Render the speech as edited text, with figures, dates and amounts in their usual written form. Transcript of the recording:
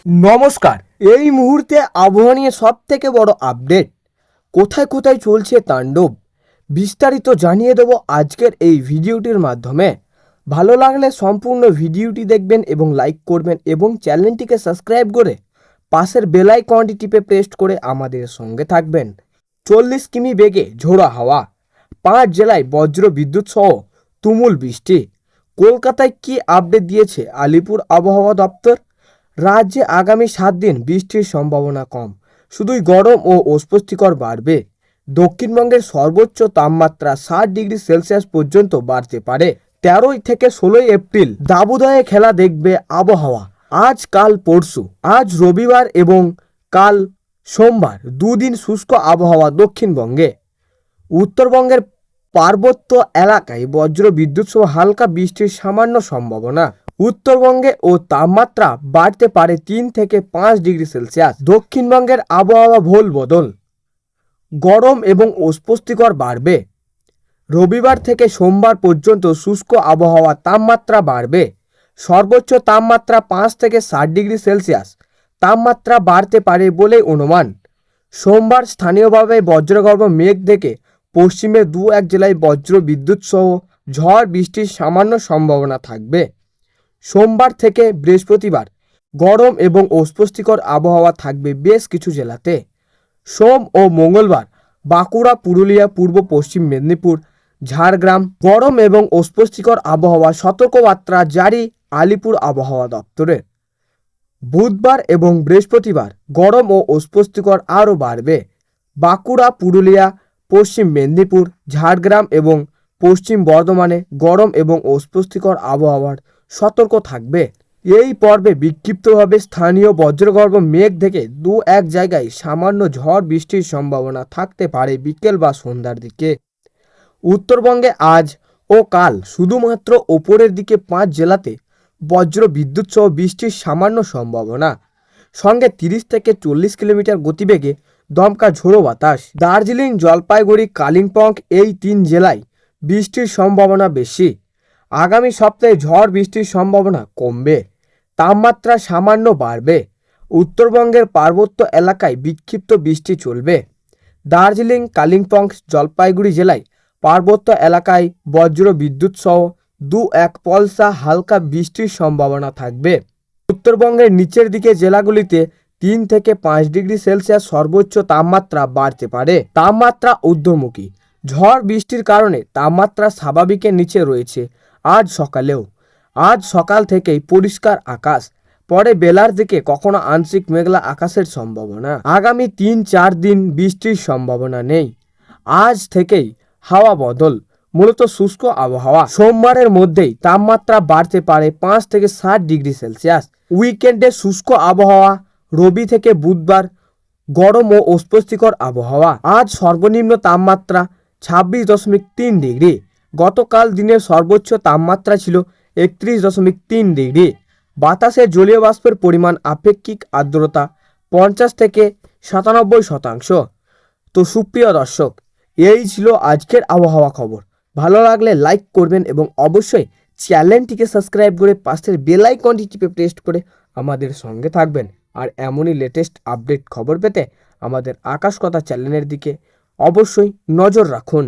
নমস্কার। এই মুহূর্তে আবহাওয়া নিয়ে সব থেকে বড় আপডেট, কোথায় কোথায় চলছে তাণ্ডব, বিস্তারিত জানিয়ে দেব আজকের এই ভিডিওটির মাধ্যমে। ভালো লাগলে সম্পূর্ণ ভিডিওটি দেখবেন এবং লাইক করবেন এবং চ্যানেলটিকে সাবস্ক্রাইব করে পাশের বেল আইকনটি টিপে প্রেস করে আমাদের সঙ্গে থাকবেন। 40 কিমি বেগে ঝোড়ো হাওয়া, 5 জেলায় বজ্র বিদ্যুৎ সহ তুমুল বৃষ্টি। কলকাতায় কি আপডেট দিয়েছে আলিপুর আবহাওয়া দপ্তর? রাজ্যে আগামী 7 দিন বৃষ্টির সম্ভাবনা কম, শুধুই গরম ও অস্বস্তিকর বাড়বে। দক্ষিণবঙ্গের সর্বোচ্চ তাপমাত্রা 60 ডিগ্রি সেলসিয়াস পর্যন্ত বাড়তে পারে। 13 থেকে 16 এপ্রিল দাবুদয়ে খেলা দেখবে আবহাওয়া। আজ কাল পরশু, আজ রবিবার এবং কাল সোমবার দুদিন শুষ্ক আবহাওয়া দক্ষিণবঙ্গে। উত্তরবঙ্গের পার্বত্য এলাকায় বজ্র বিদ্যুৎ সহ হালকা বৃষ্টির সামান্য সম্ভাবনা। উত্তরবঙ্গে ও তাপমাত্রা বাড়তে পারে 3 থেকে 5 ডিগ্রি সেলসিয়াস। দক্ষিণবঙ্গের আবহাওয়া ভোল বদল, গরম এবং অস্বস্তিকর বাড়বে। রবিবার থেকে সোমবার পর্যন্ত শুষ্ক আবহাওয়া, তাপমাত্রা বাড়বে। সর্বোচ্চ তাপমাত্রা 5 থেকে 7 ডিগ্রি সেলসিয়াস তাপমাত্রা বাড়তে পারে বলে অনুমান। সোমবার স্থানীয়ভাবে বজ্রগর্ভ মেঘ থেকে পশ্চিমে 2-1 জেলায় বজ্র বিদ্যুৎ সহ ঝড় বৃষ্টির সামান্য সম্ভাবনা থাকবে। সোমবার থেকে বৃহস্পতিবার গরম এবং অস্বস্তিকর আবহাওয়া থাকবে বেশ কিছু জেলাতে। সোম ও মঙ্গলবার বাঁকুড়া, পুরুলিয়া, পূর্ব পশ্চিম মেদিনীপুর, ঝাড়গ্রাম গরম এবং অস্বস্তিকর আবহাওয়া সতর্কবার্তা জারি আলিপুর আবহাওয়া দপ্তরের। বুধবার এবং বৃহস্পতিবার গরম ও অস্বস্তিকর আরও বাড়বে। বাঁকুড়া, পুরুলিয়া, পশ্চিম মেদিনীপুর, ঝাড়গ্রাম এবং পশ্চিম বর্ধমানে গরম এবং অস্বস্তিকর আবহাওয়ার সতর্ক থাকবে। এই পর্বে বিক্ষিপ্তভাবে স্থানীয় বজ্রগর্ভ মেঘ থেকে 2-1 জায়গায় সামান্য ঝড় বৃষ্টির সম্ভাবনা থাকতে পারে বিকেল বা সন্ধ্যার দিকে। উত্তরবঙ্গে আজ ও কাল শুধুমাত্র ওপরের দিকে 5 জেলাতে বজ্র বিদ্যুৎ সহ বৃষ্টির সামান্য সম্ভাবনা, সঙ্গে 30 থেকে 40 কিলোমিটার গতিবেগে দমকা ঝোড়ো বাতাস। দার্জিলিং, জলপাইগুড়ি, কালিম্পং এই 3 জেলায় বৃষ্টির সম্ভাবনা বেশি। আগামী সপ্তাহে ঝড় বৃষ্টির সম্ভাবনা কমবে, তাপমাত্রা সামান্য বাড়বে। উত্তরবঙ্গের পার্বত্য এলাকায় বিক্ষিপ্ত বৃষ্টি চলবে। দার্জিলিং, কালিম্পং, জলপাইগুড়ি জেলায় পার্বত্য এলাকায় বজ্র বিদ্যুৎ সহ 2-1 পলসা হালকা বৃষ্টির সম্ভাবনা থাকবে। উত্তরবঙ্গের নিচের দিকে জেলাগুলিতে 3 থেকে 5 ডিগ্রি সেলসিয়াস সর্বোচ্চ তাপমাত্রা বাড়তে পারে। তাপমাত্রা ঊর্ধ্বমুখী, ঝড় বৃষ্টির কারণে তাপমাত্রা স্বাভাবিকের নিচে রয়েছে। আজ সকালেও, আজ সকাল থেকেই পরিষ্কার আকাশ, পরে বেলার দিকে কখনো আংশিক মেঘলা আকাশের সম্ভাবনা। আগামী 3-4 দিন বৃষ্টির সম্ভাবনা নেই। আজ থেকেই হাওয়া বদল, মূলত শুষ্ক আবহাওয়া। সোমবারের মধ্যেই তাপমাত্রা বাড়তে পারে 5 থেকে 7 ডিগ্রি সেলসিয়াস। উইকেন্ডে শুষ্ক আবহাওয়া। রবি থেকে বুধবার গরম ও অস্বস্তিকর আবহাওয়া। আজ সর্বনিম্ন তাপমাত্রা 26.3 ডিগ্রি। গতকাল দিনের সর্বোচ্চ তাপমাত্রা ছিল 31.3 ডিগ্রি। বাতাসে জলীয় বাষ্পের পরিমাণ, আপেক্ষিক আর্দ্রতা 50 থেকে 97%। তো সুপ্রিয় দর্শক, এই ছিল আজকের আবহাওয়া খবর। ভালো লাগলে লাইক করবেন এবং অবশ্যই চ্যানেলটিকে সাবস্ক্রাইব করে পাশের বেল আইকনটি টিপে প্রেস করে আমাদের সঙ্গে থাকবেন। আর এমনই লেটেস্ট আপডেট খবর পেতে আমাদের আকাশ কথা চ্যানেলের দিকে অবশ্যই নজর রাখুন।